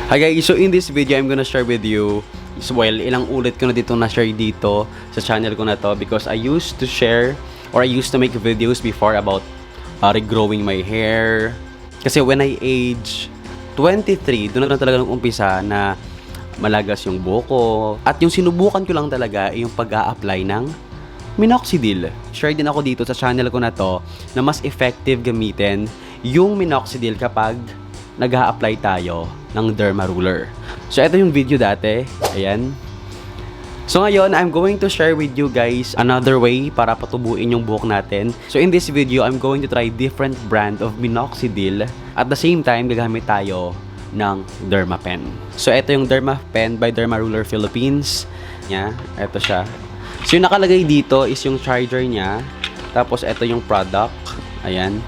Hi guys, so in this video, I'm gonna share with you, ilang ulit ko na dito na-share dito sa channel ko na to because I used to share or I used to make videos before about regrowing my hair. Kasi when I age 23, doon na talaga nung umpisa na malagas yung buhok ko. At yung sinubukan ko lang talaga ay yung pag-a-apply ng minoxidil. Share din ako dito sa channel ko na to na mas effective gamitin yung minoxidil kapag nag-a-apply tayo ng derma roller. So, ito yung video dati. Ayan. So, ngayon, I'm going to share with you guys another way para patubuin yung buhok natin. So, in this video, I'm going to try different brand of minoxidil. At the same time, gagamit tayo ng Derma Pen. So, ito yung Derma Pen by Derma Roller Philippines. Ito siya. So, yung nakalagay dito is yung charger niya. Tapos, ito yung product. Ayan.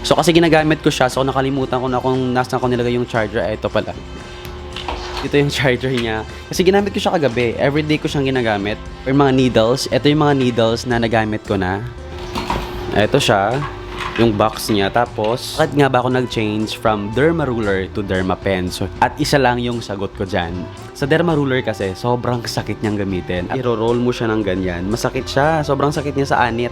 So, kasi ginagamit ko siya. So, nakalimutan ko na kung nasaan ko nilagay yung charger. Ito pala. Ito yung charger niya. Kasi ginamit ko siya kagabi. Everyday ko siyang ginagamit. Yung mga needles. Ito yung mga needles na nagamit ko na. Ito siya. Yung box niya. Tapos, bakit nga ba ako nag-change from Derma Ruler to Derma Pen? So, at isa lang yung sagot ko dyan. Sa Derma Ruler kasi, sobrang sakit niyang gamitin. I-roll mo siya ng ganyan. Masakit siya. Sobrang sakit niya sa anit.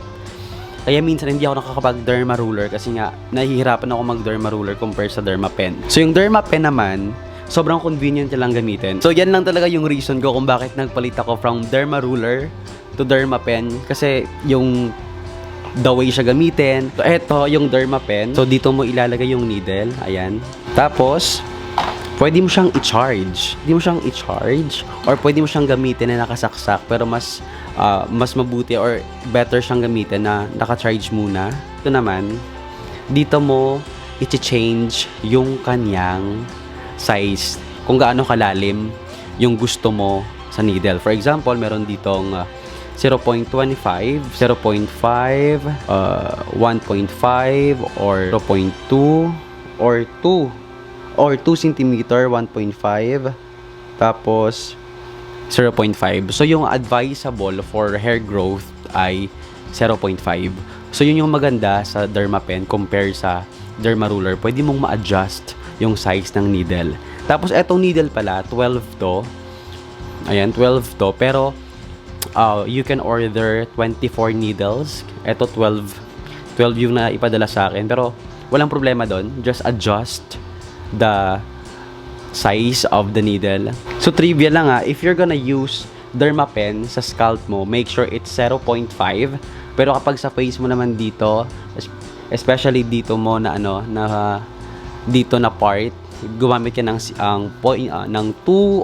Kaya minsan hindi ako nakakapag-derma ruler kasi nga nahihirapan ako mag-derma ruler compare sa derma pen. So yung derma pen naman, sobrang convenient niya lang gamitin. So yan lang talaga yung reason ko kung bakit nagpalit ako from derma ruler to derma pen kasi yung the way siya gamitin. So eto yung derma pen. So dito mo ilalagay yung needle, ayan. Tapos pwede mo siyang i-charge. Pwede mo siyang i-charge or pwede mo siyang gamitin na nakasaksak pero mas mabuti or better siyang gamitin na naka-charge muna. Ito naman, dito mo i-change yung kanyang size kung gaano kalalim yung gusto mo sa needle. For example, meron ditong 0.25, 0.5, 1.5 or 0.2 or 2 cm 1.5 tapos 0.5. So yung advisable for hair growth ay 0.5. So yun yung maganda sa derma pen compare sa derma ruler. Pwede mong ma-adjust yung size ng needle. Tapos etong needle pala 12 to. Ayan, 12 to pero you can order 24 needles. Eto 12 yung na ipadala sa akin pero walang problema doon. Just adjust the size of the needle. So trivia lang if you're gonna use derma pen sa scalp mo, make sure it's 0.5. Pero kapag sa face mo naman dito, especially dito mo na dito na part, gumamit ka ng 2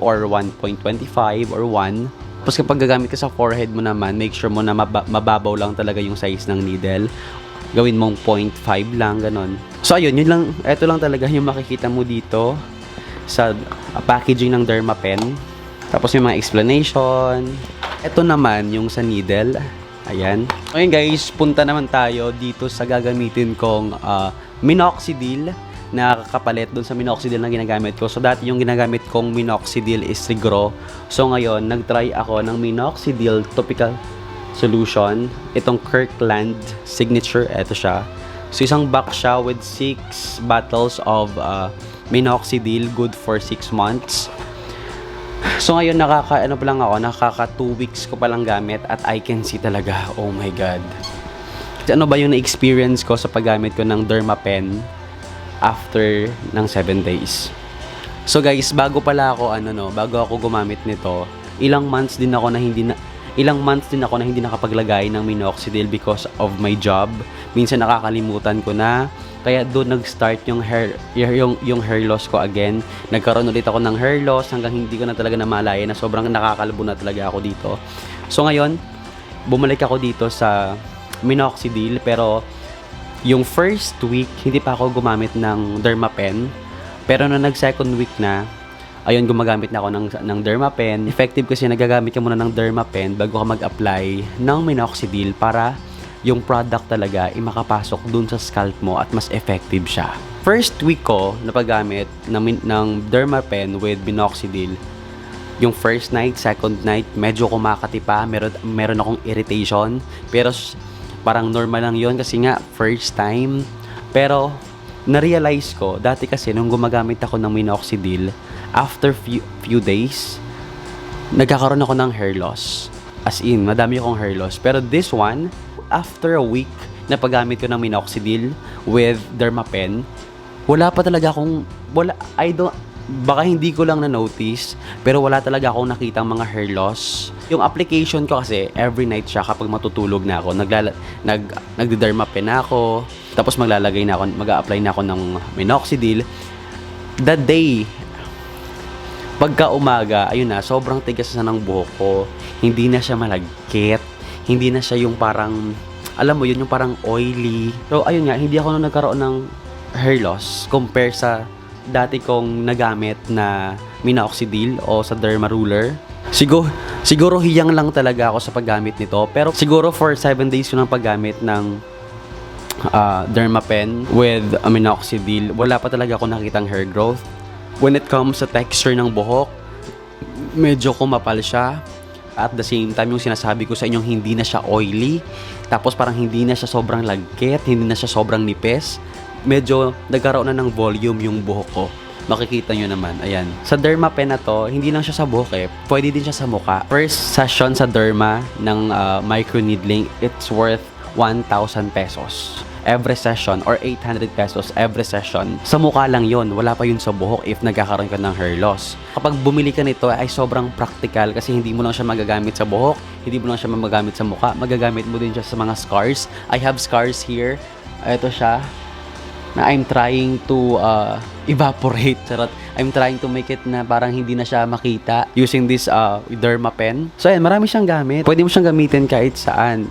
or 1.25 or 1. Tapos kapag gagamit ka sa forehead mo naman, make sure mo na mababaw lang talaga yung size ng needle. Gawin mong 0.5 lang, ganon. So ayun, yun lang, eto lang talaga yung makikita mo dito sa packaging ng derma pen. Tapos yung mga explanation. Ito naman yung sa needle. Ayan. Ngayon guys, punta naman tayo dito sa gagamitin kong minoxidil na kapalit dun sa minoxidil na ginagamit ko. So dati yung ginagamit kong minoxidil is Regro. So ngayon, nagtry ako ng minoxidil topical solution. Itong Kirkland signature. Ito siya. So isang box siya with 6 bottles of minoxidil, good for 6 months. So ngayon nakaka 2 weeks ko palang gamit at I can see talaga, oh my god. Ano ba yung na-experience ko sa paggamit ko ng derma pen after ng 7 days. So guys, bago ako gumamit nito, ilang months din ako na hindi nakapaglagay ng minoxidil because of my job. Minsan nakakalimutan ko na. Kaya doon nag-start yung hair loss ko again. Nagkaroon ulit ako ng hair loss hanggang hindi ko na talaga namalaya na sobrang nakakalbo na talaga ako dito. So ngayon, bumalik ako dito sa minoxidil pero yung first week hindi pa ako gumamit ng derma pen. Pero nung nag-second week na, ayun, gumagamit na ako ng derma pen. Effective kasi nagagamit ka muna ng derma pen bago ka mag-apply ng minoxidil para yung product talaga ay makapasok dun sa scalp mo at mas effective siya. First week ko na paggamit ng derma pen with minoxidil, yung first night, second night, medyo kumakati pa, meron akong irritation, pero parang normal lang yon kasi nga first time. Pero na-realize ko, dati kasi nung gumagamit ako ng minoxidil, after few days, nagkakaroon ako ng hair loss. As in, madami akong hair loss. Pero this one, after a week na paggamit ko ng minoxidil with Dermapen, wala pa talaga akong, baka hindi ko lang na-notice, pero wala talaga akong nakitang mga hair loss. Yung application ko kasi, every night siya kapag matutulog na ako, nagde-Dermapen na ako, tapos mag-a-apply na ako ng minoxidil. The day, pagka umaga, ayun na, sobrang tigas na ng buhok ko. Hindi na siya malagkit. Hindi na siya yung parang, alam mo yun, yung parang oily. So, ayun nga, hindi ako nagkaroon ng hair loss compare sa dati kong nagamit na minoxidil o sa derma roller. Siguro hiyang lang talaga ako sa paggamit nito. Pero siguro for 7 days ko ng paggamit ng Dermapen with minoxidil, wala pa talaga ako nakitang hair growth. When it comes sa texture ng buhok, medyo kumapal siya. At the same time, yung sinasabi ko sa inyong hindi na siya oily, tapos parang hindi na siya sobrang lagkit, hindi na siya sobrang nipis. Medyo nagkaroon na ng volume yung buhok ko. Makikita nyo naman, ayan. Sa Dermapen na to, hindi lang siya sa buhok pwede din siya sa muka. First session sa Derma ng microneedling, it's worth 1,000 pesos every session or 800 pesos every session. Sa mukha lang yon, wala pa yun sa buhok if nagkakaroon ka ng hair loss. Kapag bumili ka nito ay sobrang practical kasi hindi mo lang siya magagamit sa buhok, hindi mo lang siya magagamit sa mukha, magagamit mo din siya sa mga scars. I have scars here. Ito siya na I'm trying to evaporate. I'm trying to make it na parang hindi na siya makita using this Dermapen. So ayan, marami siyang gamit. Pwede mo siyang gamitin kahit saan.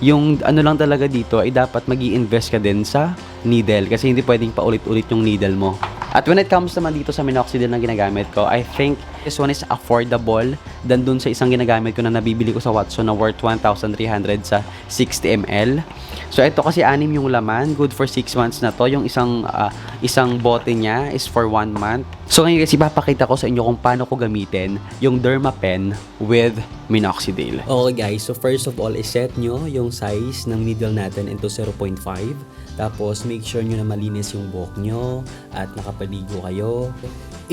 Yung ano lang talaga dito ay dapat mag-i-invest ka din sa needle kasi hindi pwedeng paulit-ulit yung needle mo. At when it comes naman dito sa minoxidil na ginagamit ko, I think this one is affordable than dun sa isang ginagamit ko na nabibili ko sa Watson na worth 1,300 sa 60 ml. So ito kasi 6 yung laman, good for 6 months na to. Yung isang bote niya is for 1 month. So ngayon kasi ipapakita ko sa inyo kung paano ko gamitin yung Dermapen with minoxidil. Okay guys, so first of all, iset nyo yung size ng needle natin into 0.5. Tapos make sure nyo na malinis yung buhok nyo at nakapaligo kayo.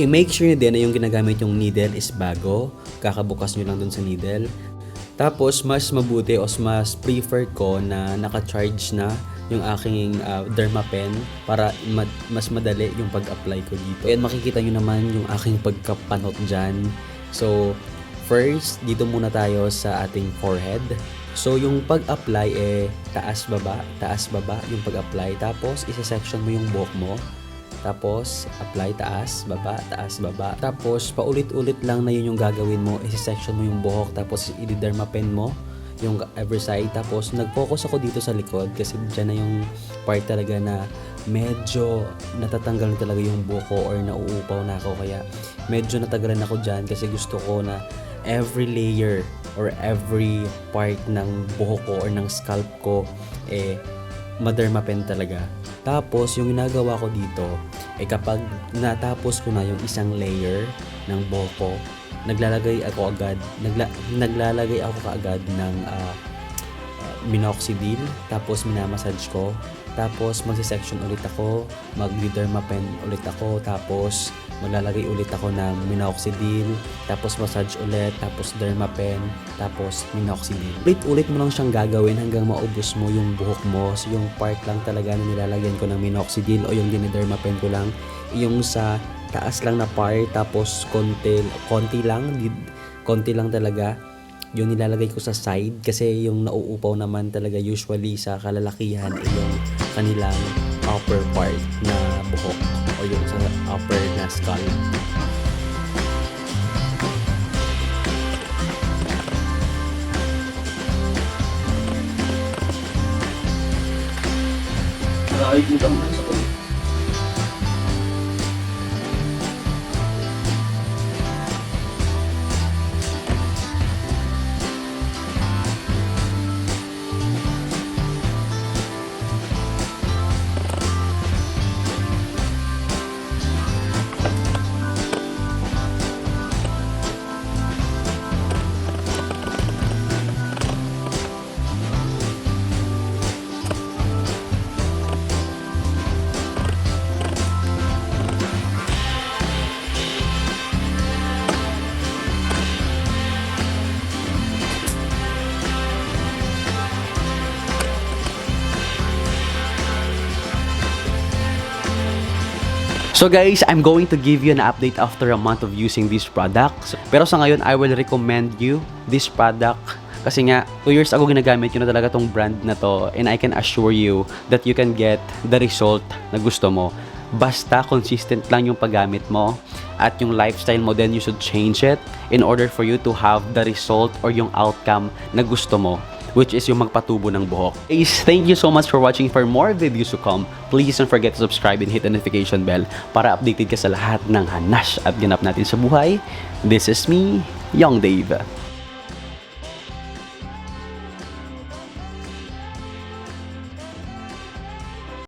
I-make sure nyo din na yung ginagamit yung needle is bago. Kakabukas nyo lang dun sa needle. Tapos, mas mabuti o mas prefer ko na naka-charge na yung aking Dermapen para mas madali yung pag-apply ko dito. And makikita nyo naman yung aking pagkapanot dyan. So, first, dito muna tayo sa ating forehead. So, yung pag-apply taas, baba yung pag-apply. Tapos, isa-section mo yung buhok mo. Tapos, apply taas, baba. Tapos, paulit-ulit lang na yun yung gagawin mo. Isi-section mo yung buhok. Tapos, i-dermapen mo yung every side. Tapos, nag-focus ako dito sa likod kasi dyan na yung part talaga na medyo natatanggal na talaga yung buhok ko or nauupaw na ako. Kaya, medyo natagalan ako dyan kasi gusto ko na every layer or every part ng buhok ko or ng scalp ko ma-dermapen talaga. Tapos, yung ginagawa ko dito, kapag natapos ko na yung isang layer ng buhok ko, naglalagay ako kaagad ng minoxidil, tapos minamassage ko, tapos magsi-section ulit ako, mag-dermapen ulit ako, tapos maglalagay ulit ako ng minoxidil, tapos massage ulit, tapos dermapen, tapos minoxidil. Ulit mo lang siyang gagawin hanggang maubos mo yung buhok mo. So yung part lang talaga na nilalagyan ko ng minoxidil o yung dinidermapen ko lang, yung sa taas lang na part, tapos konti lang talaga yung nilalagay ko sa side kasi yung nauupaw naman talaga usually sa kalalakihan ay yung kanilang upper part na buhok o yung sa upper na skull. Ay, kitang nasa ko. So guys, I'm going to give you an update after a month of using these products. Pero sa ngayon, I will recommend you this product kasi nga 2 years ago ginagamit ko na talaga tong brand na to, and I can assure you that you can get the result na gusto mo. Basta consistent lang yung paggamit mo at yung lifestyle mo, then you should change it in order for you to have the result or yung outcome na gusto mo, which is yung magpatubo ng buhok. Guys, thank you so much for watching. For more videos to come, please don't forget to subscribe and hit the notification bell para updated ka sa lahat ng hanas at ganap natin sa buhay. This is me, Young Dave.